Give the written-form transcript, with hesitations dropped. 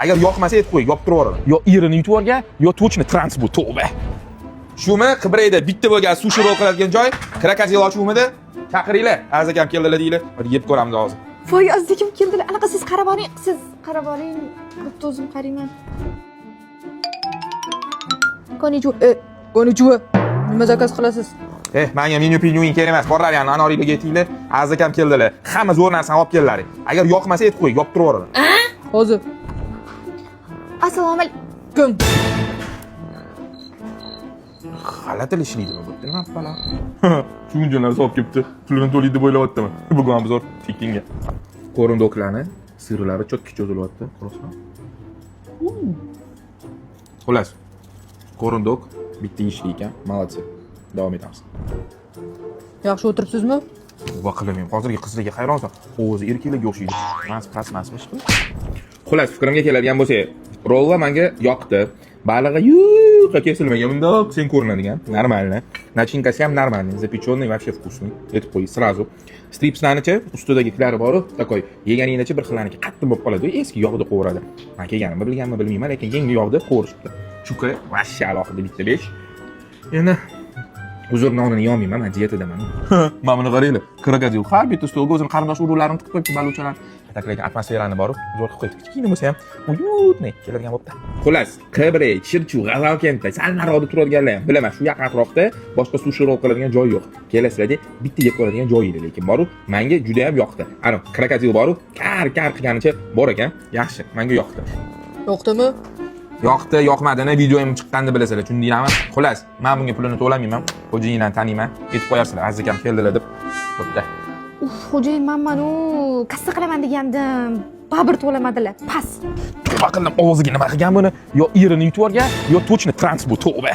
Agar yoqmasa aytib qo'y, yopib turaveradi. Yo erini yutib olgan, yo to'chni trans bu, tavba. Shumi Qibrayda bitta bo'lgan sushi rol qiladigan joy, krokodil ochuvmidi? Chaqiringlar, azakam keldilar deylar. Hadi yeb ko'ramiz hozir. Voy, azizim keldilar. Anaqa siz qarab oling, bitta o'zim qarayman. Konnichiwa. Nima zakaz qilasiz? Menga menyu pinyuing kerak emas. Borlar yana anoringlarga aytinglar. Azakam keldilar. Hamma zo'r narsani olib keldilar. Agar yoqmasa aytib qo'y, yopib turaveradi. Hozir. Assalomu alaykum. G'alati ishlaydimi bu? Nima balo? Shuncha narsa olib kelibdi. Pulini to'laydi deb o'ylayaptiman. Bugun ham zo'r tekinga. Qo'rindoklarni sirlari cho'tki cho'zilyapti. Ko'rasizmi? Xullas. Qo'rindok bitta ishli ekan. Молодцы. Davom etamiz. Yaxshi o'tiribsizmi? Va qilaman. Hozirgi qizlarga hayronsan. O'zi erkaklarga o'xshaydi. Mas. Xullas, fikrimga keladigan bo'lsa, rolla menga yoqdi. Balig'i yuqa kesilmagan bundoq sen ko'rinadigan. Normalni. Nachinkasi ham normalniy. Запечённый вообще вкусный. Aytib qo'y, сразу. Stripslarnichi ustidagiklari bor, takoy. Yeganingizcha bir xillaniki qattiq bo'lib qoladi. Eski yog'da qo'yaradi. Men kelganimni bilganmi bilmayman, lekin yangi yog'da qo'yishibdi. Chuqi, vashsha alohida bitta 5. Endi uzr nonini yeyolmayman, men diyetadaman. Mana buni qaranglar. Krokodil har bitta stolga o'zini qarindosh urug'larini tiqib qo'yibdi baluchalar. Ataklagan atmosferani borib, zo'r qilib qo'yibdi. Kichkina bo'lsa ham uyutniy keladigan bo'pti. Xullas, Qibray, Chirchu, G'azalkentda sal narida turadiganlar ham bilaman, shu yaqin atrofda boshqa sushi rol qiladigan joy yo'q. Kelasizlarda bitta yeb ko'radigan joy edi, lekin boru menga juda ham yoqdi. Ana, krokodil boru, kar qilganicha bor ekan. Yaxshi, menga yoqdi. Yoqdimi? Yoqdi, yoqmadini videoyim chiqqanda bilasizlar, tushundinglarmi? Xullas, men bunga pulini to'lamayman. Xo'jayinlarni taniyman. Aytib qo'yarsizlar, azizakam keldilar deb. Bo'pti. Xo'jayin menmanu kassa qilaman degandim. Baribir to'lamadilar. Pas. Nima qildim? O'ziga nima qilgan buni? Yo erini yutib olgan, yo to'chni trans bu, tavba.